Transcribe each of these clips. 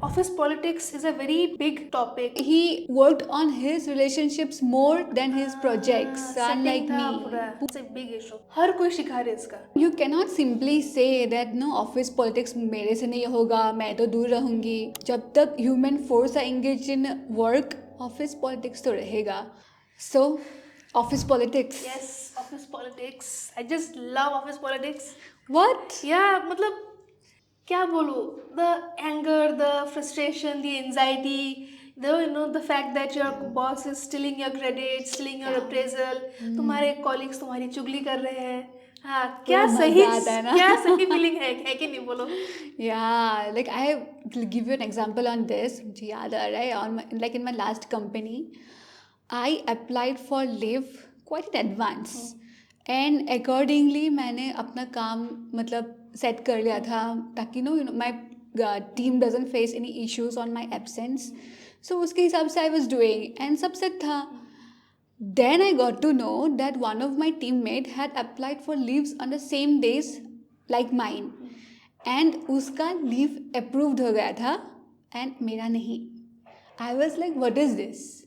Office politics is a very big topic. He worked on his relationships more than his projects, unlike setting था me. पूरा, it's a big issue. हर कोई शिकार है इसका. You cannot simply say that no office politics मेरे से नहीं होगा, मैं तो दूर रहूंगी. जब तक human force are engaged in work, office politics तो रहेगा. So, office politics. Yes, office politics. I just love office politics. What? Yeah, मतलब क्या बोलूँ, the anger, the frustration, the anxiety, the fact that your boss is stealing your credit, stealing your appraisal, तुम्हारे colleagues तुम्हारी चुगली कर रहे हैं. हाँ, क्या सही फीलिंग है कि नहीं बोलो. Yeah, like I'll give you an example on this. मुझे याद आ रहा है like in my last company, I applied for leave quite in advance. And accordingly मैंने अपना काम मतलब सेट कर लिया था ताकि my team doesn't face any issues on my absence. So उसके हिसाब से I was doing and सब सेट था. Then I got to know that one of my teammate had applied for leaves on the same days like mine. And उसका leave approved हो गया था and मेरा नहीं. I was like, what is this?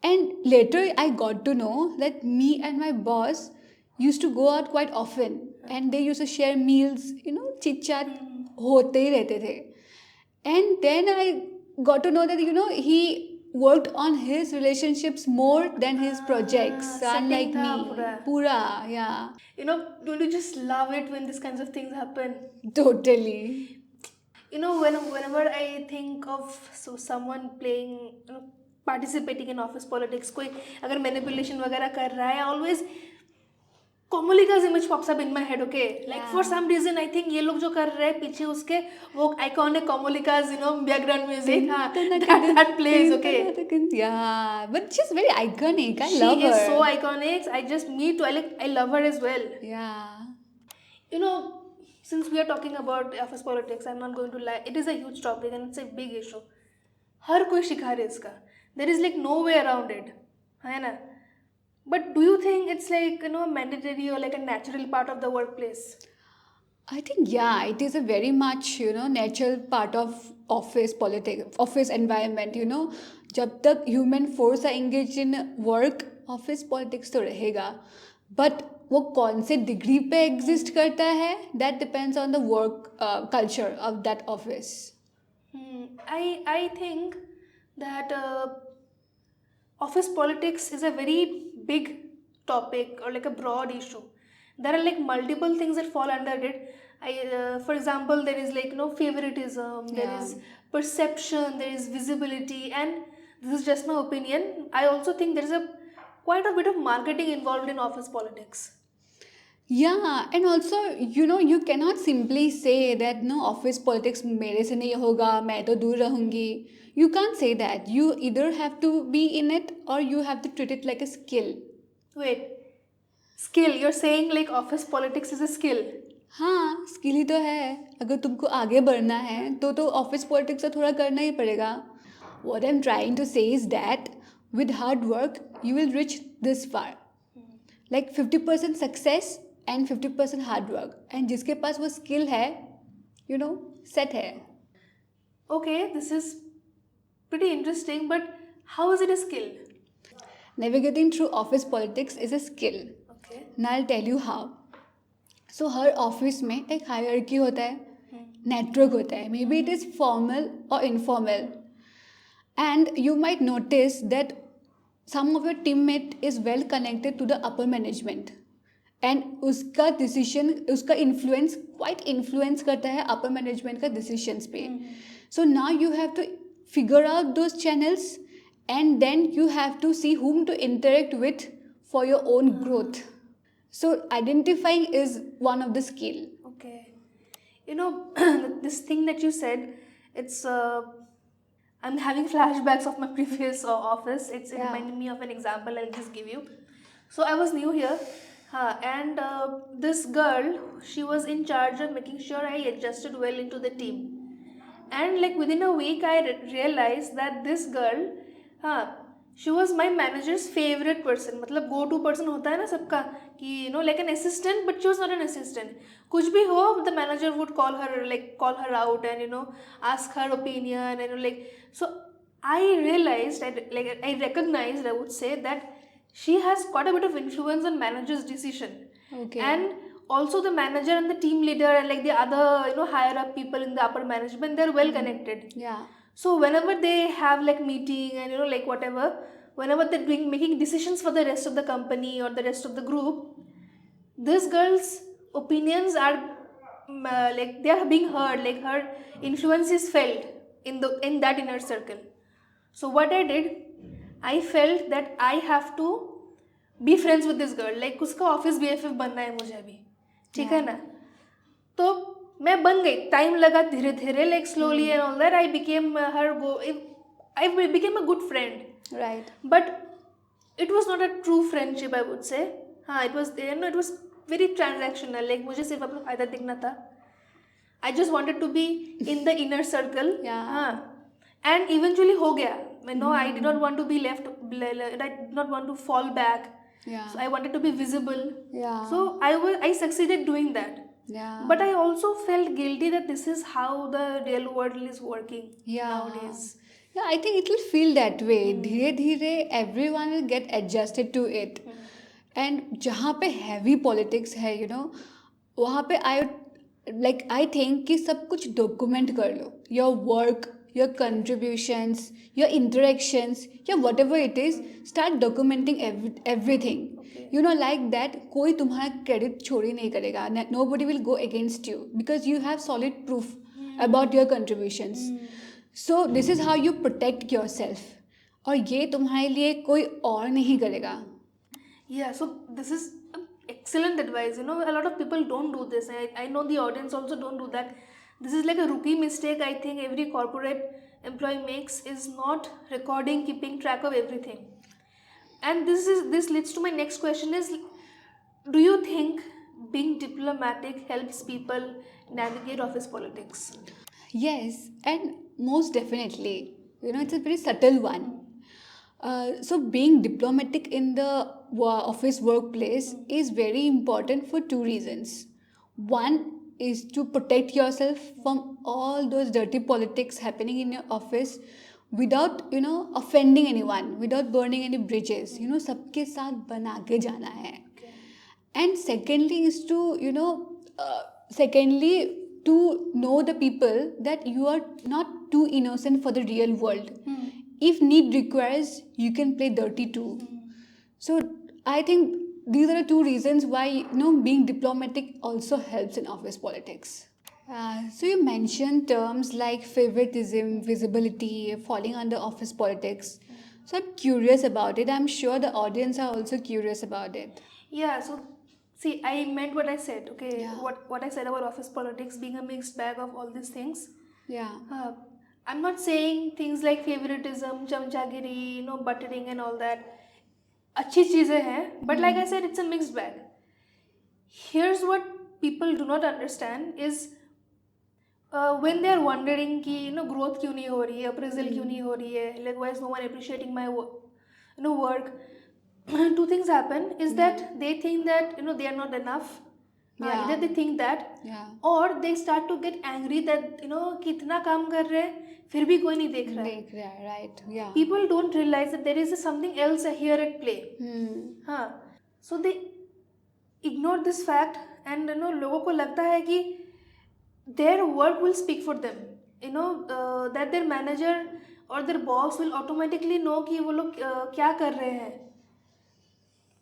And later I got to know that me and my boss used to go out quite often and they used to share meals, chit chat होते ही रहते थे. And then I got to know that he worked on his relationships more than his projects, unlike setting me. था Pura, yeah. Don't you just love it when these kinds of things happen? Totally. Whenever I think of someone playing, participating in office politics, कोई अगर manipulation वगैरह कर रहा है, I always Komolika's image pops up in my head, okay? Like for some reason, I think ये लोग जो कर रहे हैं पीछे उसके वो iconic Komolika's background music that plays, okay? Yeah, but she's very iconic. I love her. She is so iconic. Me too. I love her as well. Yeah. Since we are talking about office politics, I'm not going to lie. It is a huge topic and it's a big issue. हर कोई शिकार है इसका. There is like no way around it. है ना? But do you think it's like, mandatory or like a natural part of the workplace? I think, yeah, it is a very much, natural part of office politics, office environment, जब तक human force are engaged in work, office politics तो रहेगा. But वो कौन से degree पे exist करता है, that depends on the work culture of that office. I think that office politics is a very big topic or like a broad issue. There are like multiple things that fall under it. For example, there is like favoritism, there is perception, there is visibility, and this is just my opinion. I also think there is quite a bit of marketing involved in office politics. Yeah, and also, you cannot simply say that no office politics मेरे से नहीं होगा, मैं तो दूर रहूंगी. You can't say that. You either have to be in it or you have to treat it like a skill. Wait, skill? You're saying like office politics is a skill? हाँ, skill ही तो है. अगर तुमको आगे बढ़ना है तो office politics तो थोड़ा करना ही पड़ेगा. What I'm trying to say is that with hard work you will reach this far. Like 50% success and 50% hard work. And जिसके पास वो skill है, set है. Okay, this is pretty interesting, but how is it a skill? Navigating through office politics is a skill. Okay. Now I'll tell you how. So her office में एक hierarchy होता है, network होता है. Maybe it is formal or informal. And you might notice that some of your teammate is well connected to the upper management. And उसका decision, उसका influence quite influence करता है upper management का decisions पे. So now you have to figure out those channels and then you have to see whom to interact with for your own growth. So identifying is one of the skill. Okay. This thing that you said, it's I'm having flashbacks of my previous office. It's reminding me of an example I'll just give you. So I was new here, and this girl, she was in charge of making sure I adjusted well into the team. And like within a week, I realized that this girl, she was my managers favourite person. मतलब गो to person होता है ना सबका कि you know like an assistant, but she was not an assistant. कुछ भी हो the manager would call her out and ask her opinion and like. So I realized, I recognized, I would say, that she has quite a bit of influence on manager's decision. Okay. And also the manager and the team leader and like the other higher up people in the upper management, they're well connected. Yeah. So whenever they have like meeting and like whatever, whenever they're making decisions for the rest of the company or the rest of the group, this girl's opinions are like they are being heard, like her influence is felt in that inner circle. So what I did, I felt that I have to be friends with this girl, like उसका office BFF बनना है मुझे अभी, ठीक है ना. तो मैं बन गई, टाइम लगा धीरे धीरे, like slowly and all that I became I became a good friend. Right. But it was not a true friendship, I would say. हाँ, it was very transactional, like मुझे सिर्फ अपना फायदा दिखना था. I just wanted to be in the inner circle. Yeah. हाँ, and eventually हो गया. I did not want to be left, I did not want to fall back. Yeah. So I wanted to be visible. Yeah. So I succeeded doing that. Yeah. But I also felt guilty that this is how the real world is working Yeah. nowadays. Yeah, I think it will feel that way. धीरे धीरे everyone will get adjusted to it. And जहाँ पे heavy politics है, वहाँ पे I think कि सब कुछ document कर लो. Your work, your contributions, your interactions, whatever it is, start documenting everything. Okay. Like that, कोई तुम्हारा credit चोरी नहीं करेगा. Nobody will go against you because you have solid proof about your contributions. So this is how you protect yourself. और ये तुम्हारे लिए कोई और नहीं करेगा. Yeah, so this is excellent advice. A lot of people don't do this. I know the audience also don't do that. This is like a rookie mistake I think every corporate employee makes, is not recording, keeping track of everything. And this leads to my next question is, do you think being diplomatic helps people navigate office politics? Yes, and most definitely. It's a very subtle one. So being diplomatic in the office workplace is very important for two reasons. One is to protect yourself from all those dirty politics happening in your office without offending anyone, without burning any bridges. सबके साथ बना के जाना है. And secondly is to to know the people that you are not too innocent for the real world. If need requires, you can play dirty too. So I think these are the two reasons why being diplomatic also helps in office politics. So you mentioned terms like favoritism, visibility, falling under office politics. So I'm curious about it. I'm sure the audience are also curious about it. Yeah, so see, I meant what I said, okay? Yeah. What I said about office politics being a mixed bag of all these things. Yeah. I'm not saying things like favoritism, chamchagiri, buttering and all that. अच्छी चीज़ें हैं, but like I said, it's a mixed bag. Here's what people do not understand is when they are wondering कि growth क्यों नहीं हो रही है, appraisal क्यों नहीं हो रही है, like why is no one appreciating my work. Two things happen is that they think that they are not enough. Yeah. Either they think that, or they start to get angry that कि इतना काम कर रहे हैं फिर भी कोई नहीं देख रहा है. देख रहा है, right? Yeah. People don't realize that there is something else here at play. हाँ, so they ignore this fact and लोगों को लगता है कि their work will speak for them. That their manager or their boss will automatically know कि वो लोग क्या कर रहे हैं.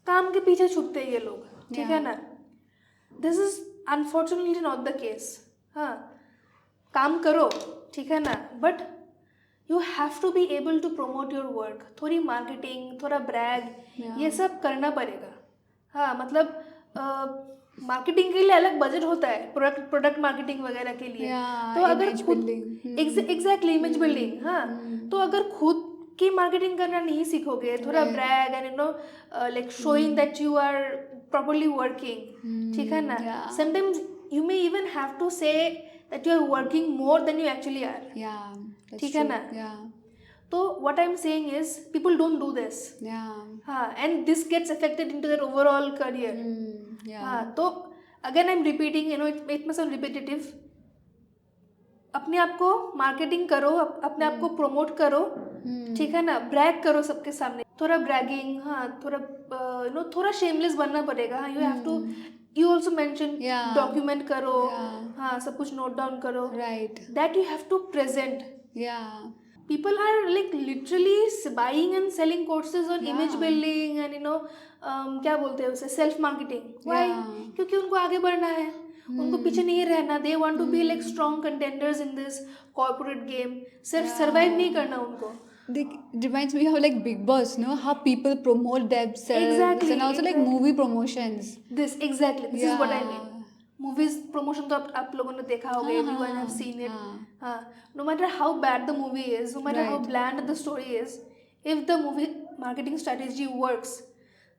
काम के पीछे छुपते हैं ये लोग, ठीक है ना. This is unfortunately not the case. हाँ, काम करो, ठीक है ना, but you have to be able to promote your work. थोड़ी marketing, थोड़ा brag, ये सब करना पड़ेगा. हाँ, मतलब मार्केटिंग के लिए अलग बजट होता है, प्रोडक्ट मार्केटिंग वगैरह के लिए. तो अगर खुद एग्जैक्टली इमेज बिल्डिंग, हाँ, तो अगर खुद की मार्केटिंग करना नहीं सीखोगे, थोड़ा brag and like showing that you are properly working, ठीक है ना. Sometimes you may even have to say that you are working more than you actually are. ठीक है ना. तो what I'm saying is people don't do this. Yeah. And this gets affected into their overall career. Yeah. तो again I'm repeating, it may sound repetitive. अपने आप को marketing करो, अपने आप को प्रमोट करो, ठीक है ना, ब्रैग करो सबके सामने, थोड़ा ब्रैगिंग, हाँ थोड़ा थोड़ा शेमलेस बनना पड़ेगा. हाँ, you have to, you also mention, document करो, हाँ सब कुछ नोट डाउन करो, Right. That you have to present. Yeah. People are like literally buying and selling courses on image building and क्या बोलते हैं उसे, सेल्फ मार्केटिंग. Why? क्योंकि उनको आगे बढ़ना है, उनको पीछे नहीं रहना. They want to be like strong contenders in this corporate game. सिर्फ survive नहीं करना उनको. Reminds me of like Big Boss, no? How people promote themselves. Exactly, And also like movie promotions. This is what I mean. Movies promotion तो आप लोगों ने देखा होगा, everyone have seen it. हाँ, no matter how bad the movie is, no matter how bland the story is, if the movie marketing strategy works,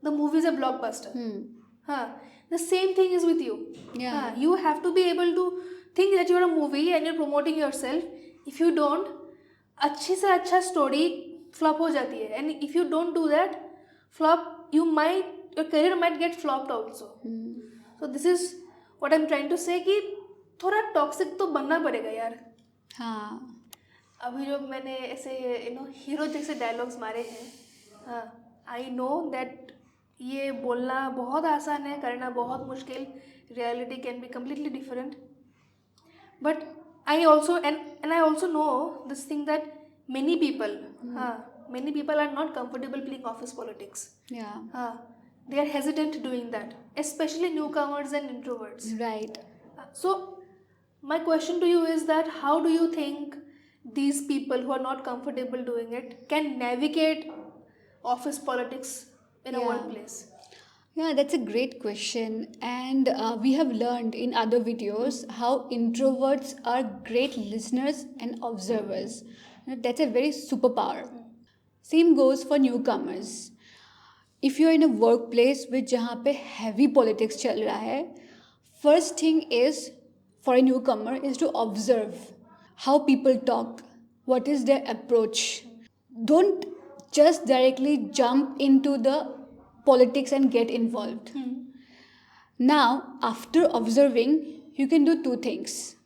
the movie is a blockbuster. हाँ, the same thing is with you. हाँ, you have to be able to think that you're a movie and you're promoting yourself. If you don't, अच्छी से अच्छा story flop हो जाती है. And if you don't do that, your career might get flopped also. So this is what I'm trying to say कि थोड़ा toxic तो बनना पड़ेगा यार. हाँ. अभी जो मैंने ऐसे हीरो जैसे डायलॉग्स मारे हैं, हाँ, आई नो दैट ये बोलना बहुत आसान है, करना बहुत मुश्किल. Reality can be completely different. But I also and I also know this thing that many people are not comfortable playing office politics. हाँ, they are hesitant doing that, especially newcomers and introverts. Right. So my question to you is that how do you think these people who are not comfortable doing it can navigate office politics in a workplace? Yeah, that's a great question. And we have learned in other videos how introverts are great listeners and observers. That's a very superpower. Same goes for newcomers. If you're in a workplace with जहाँ पे heavy politics चल रहा है, first thing is for a newcomer is to observe how people talk, what is their approach. Don't just directly jump into the politics and get involved. Now, after observing, you can do two things.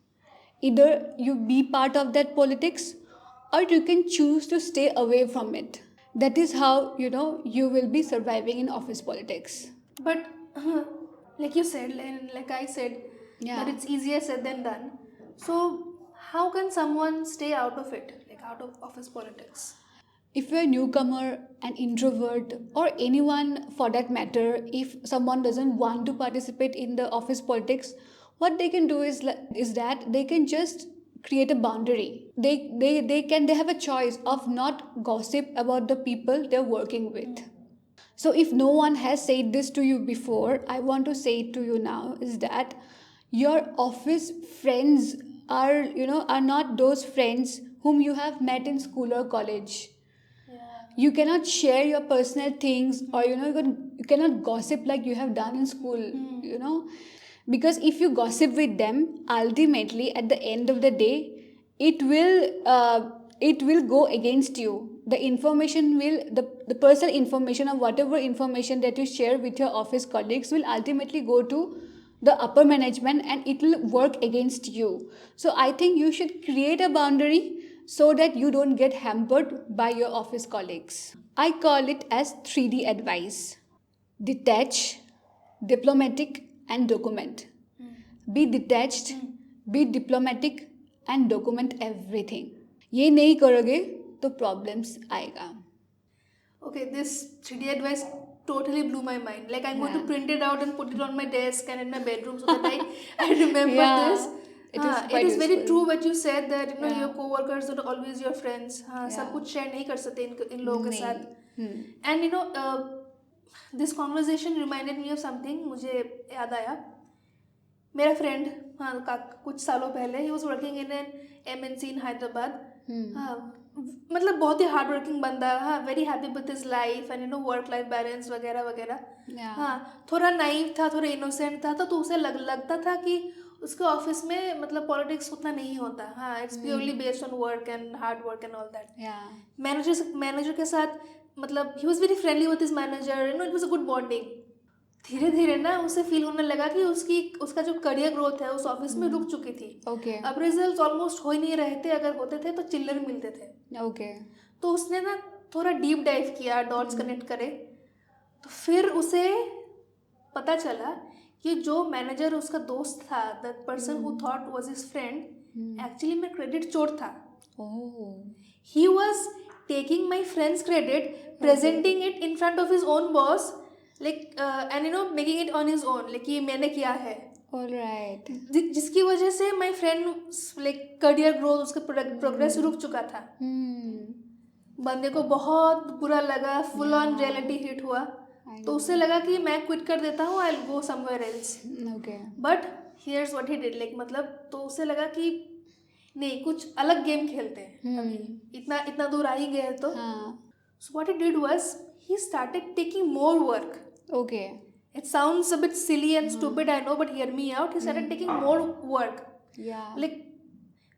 Either you be part of that politics or you can choose to stay away from it. That is how you will be surviving in office politics. But like you said, and like I said, that it's easier said than done. So how can someone stay out of it, like out of office politics? If you're a newcomer, an introvert, or anyone for that matter, if someone doesn't want to participate in the office politics, what they can do is that they can just create a boundary. They have a choice of not gossip about the people they're working with. So if no one has said this to you before, I want to say it to you now, is that your office friends are not those friends whom you have met in school or college. You cannot share your personal things, or you cannot gossip like you have done in school. Because if you gossip with them, ultimately at the end of the day, it will go against you. The information will, the personal information or whatever information that you share with your office colleagues will ultimately go to the upper management and it will work against you. So I think you should create a boundary so that you don't get hampered by your office colleagues. I call it as 3D advice. Detach, diplomatic, and document. Be detached, be diplomatic, and document everything. ये नहीं करोगे तो problems आएगा. Okay, this 3D advice totally blew my mind. Like I'm going to print it out and put it on my desk and in my bedroom so that I remember this. It is very true what you said that your co-workers are always your friends. सब कुछ share नहीं कर सकते इन लोगों के साथ. And this conversation reminded me of something. मुझे याद आया, मेरा फ्रेंड कुछ सालों पहले he was working in an MNC इन हैदराबाद. मतलब बहुत ही हार्ड वर्किंग बंदा. हाँ, very happy with his life and work life balance वगैरह वगैरह. हाँ, थोड़ा नाइव था, थोड़ा इनोसेंट था, तो उसे लगता था कि उसके ऑफिस में मतलब पॉलिटिक्स उतना नहीं होता. हाँ, it's purely based on work and hard work and all that. Yeah. Manager के साथ मतलब he was very friendly with his manager, you know, it was a good bonding. धीरे धीरे ना उसे फील होने लगा कि उसका जो करियर ग्रोथ है उस ऑफिस में रुक चुकी थी. Okay. अप्रेजल्स ऑलमोस्ट हो ही नहीं रहे थे, अगर होते थे तो चिल्लर मिलते थे. Okay. तो उसने ना थोड़ा डीप डाइव किया, डॉट्स कनेक्ट करे. तो फिर उसे पता चला कि जो मैनेजर उसका दोस्त था, the person who thought was his friend, actually में क्रेडिट चोर था. Oh. He was taking my friend's credit, presenting it in front of his own boss, like and you know making it on his own, like ये मैंने किया है. All right. जिसकी वजह से my friend like career growth, उसका progress रुक चुका था. बंदे को बहुत बुरा लगा, फुल ऑन रियलिटी हिट हुआ. तो उसे लगा कि मैं क्विट कर देता हूँ, I will go somewhere else. Okay. But here's what he did, like मतलब तो उसे लगा कि नहीं, कुछ अलग गेम खेलते हैं अभी, इतना दूर आ ही गए हैं तो. हाँ. So what he did was he started taking more work. Okay. It sounds a bit silly and stupid, I know, but hear me out. He started taking more work. Yeah. Like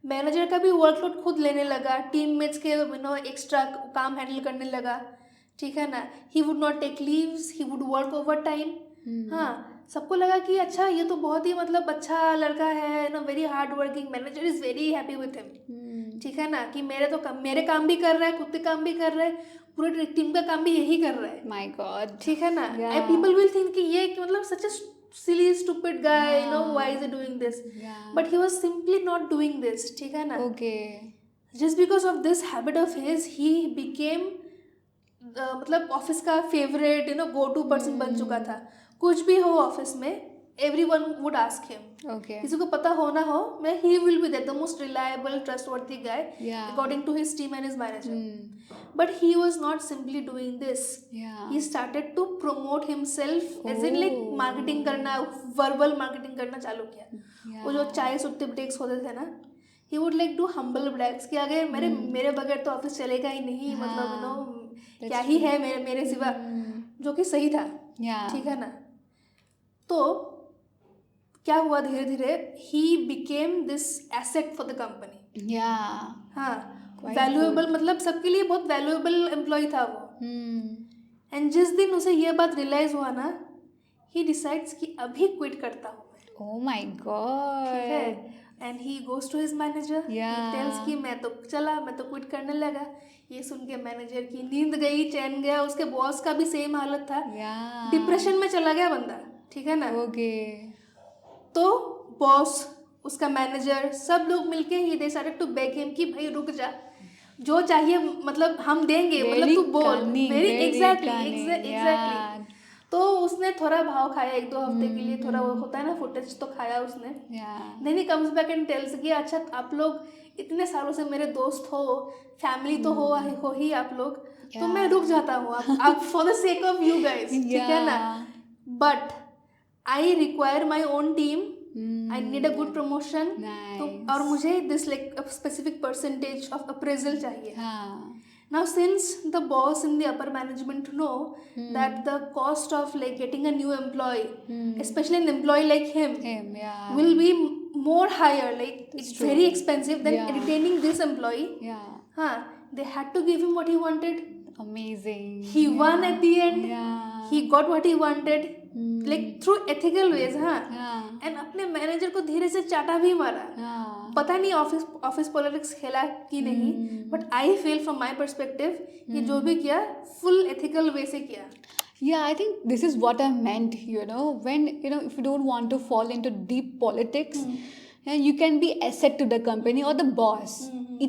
manager का भी workload खुद लेने लगा, teammates के you know extra काम handle करने लगा. ठीक है ना. He would not take leaves, he would work overtime. हाँ, सबको लगा कि अच्छा ये तो बहुत ही मतलब अच्छा लड़का है, no, very hard working. Manager is very happy with him. ठीक है ना, कि मेरे काम भी कर रहा है, खुद के काम भी कर रहा है, पूरे टीम का काम भी यही कर रहा है. My God. ठीक है ना. Yeah. And people will think कि ये मतलब सच अ silly stupid guy, you know, why is he doing this? Yeah. But he was simply not doing this. ठीक है ना. Okay. Just because of this habit of his, he became मतलब office का favourite, you know, go to person बन चुका था. कुछ भी हो ऑफिस में, everyone would ask him. Okay. किसी को पता हो ना हो, मैं he will be there, the most reliable trustworthy guy Yeah. According to his team and his manager. But he was not simply doing this. Yeah. He started to promote himself, as in like marketing करना, verbal marketing करना चालू किया. Yeah. वो जो चाय सुट्टी breaks होते थे ना, he would like do humble brags कि आगे मेरे बगैर तो ऑफिस चलेगा ही नहीं, मतलब यू नो क्या ही है मेरे सिवा, जो कि सही था. Yeah. ठीक है ना. तो क्या हुआ, धीरे धीरे he became this asset for the company. Yeah. हाँ, Quite वैल्यूएबल, मतलब सबके लिए बहुत वैल्यूएबल एम्प्लॉय था वो. एंड जिस दिन उसे ये बात रियलाइज हुआ ना, ही डिसाइड्स कि अभी क्विट करता हूँ मैं. Oh my ठीक God. है. And he goes to his manager, Yeah. Tells कि मैं तो क्विट करने लगा. ये सुन के मैनेजर की नींद गई, चैन गया. उसके बॉस का भी सेम हालत था, Yeah. डिप्रेशन में चला गया बंदा. ठीक है ना. Okay. तो बॉस, उसका मैनेजर, सब लोग मिलके ही they started to beg him कि भाई रुक जा, जो चाहिए मतलब हम देंगे, मतलब तू बोल. Very exactly. तो उसने थोड़ा भाव खाया 1-2 हफ्ते के लिए, थोड़ा वो होता है ना फुटेज, तो खाया उसने. Then he comes back and tells कि अच्छा आप लोग इतने सालों से मेरे दोस्त हो, फैमिली तो हो ही आप लोग, तो मैं रुक जाता हूँ आप for the sake of you guys. ठीक है ना. But I require my own team, I need a good promotion. तो और मुझे this like specific percentage of appraisal चाहिए. Now since the boss in the upper management know that the cost of like getting a new employee, especially an employee like him, will be more higher, like it's very expensive than retaining this employee. They had to give him what he wanted. Amazing. He won at the end. He got what he wanted, like through ethical ways. And अपने manager को धीरे से चाटा भी मारा. पता नहीं office politics खेला कि नहीं, but I feel from my perspective कि जो भी किया फुल एथिकल वे से किया. Yeah, I think this is what I meant, you know, when, you know, if you don't want to fall into deep politics, you can be asset to the company or the boss.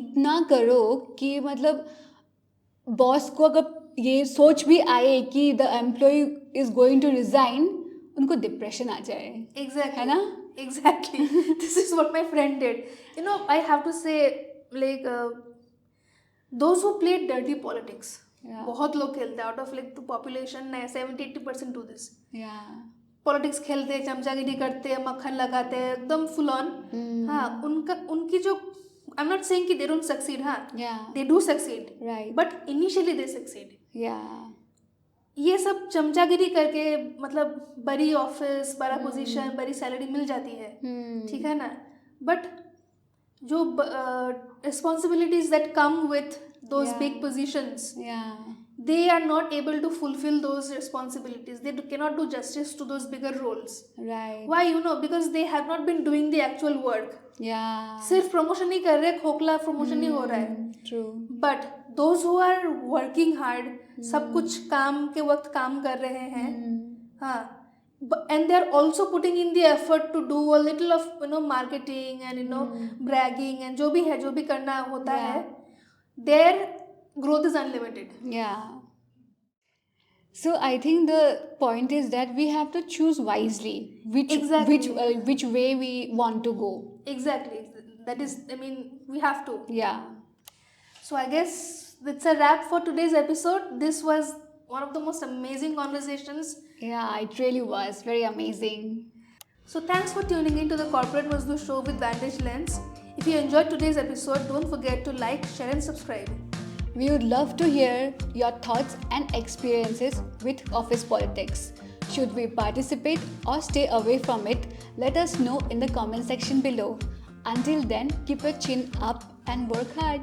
इतना करो कि मतलब boss को अगर ये सोच भी आए कि the employee is going to resign, उनको डिप्रेशन आ जाए. Exactly. है ना. Exactly. This is what my friend did. You know, I have to say, like, those who play dirty politics, बहुत लोग खेलते हैं. Out of like the population, 70-80% do this. Politics खेलते हैं, चमचागिरी करते हैं, मक्खन लगाते हैं, एकदम फुल ऑन. हाँ, उनकी जो I'm not saying कि they don't succeed. हाँ, they do succeed. Right. But initially they succeed. ये सब चमचागिरी करके मतलब बड़ी ऑफिस, बड़ा पोजीशन, बड़ी सैलरी मिल जाती है, ठीक है ना, बट जो responsibilities that come with those Yeah. big positions, Yeah. they are not able to fulfill those responsibilities. They cannot do justice to those bigger roles. Right. Why? Because they have not been doing the actual work. Yeah. सिर्फ promotion नहीं कर रहे, खोखला promotion नहीं हो रहा है. True. But those who are working hard, सब कुछ काम के वक्त काम कर रहे हैं, हाँ, and they are also putting in the effort to do a little of marketing and bragging and जो भी है, जो भी करना होता है, their growth is unlimited. Yeah. So I think the point is that we have to choose wisely Exactly. which way we want to go. Exactly. That is, I mean, we have to. Yeah. So I guess that's a wrap for today's episode. This was one of the most amazing conversations. Yeah, it really was very amazing. So thanks for tuning in to the Corporate Mazdoor Show with Vantage Lens. If you enjoyed today's episode, don't forget to like, share and subscribe. We would love to hear your thoughts and experiences with office politics. Should we participate or stay away from it? Let us know in the comment section below. Until then, keep your chin up and work hard.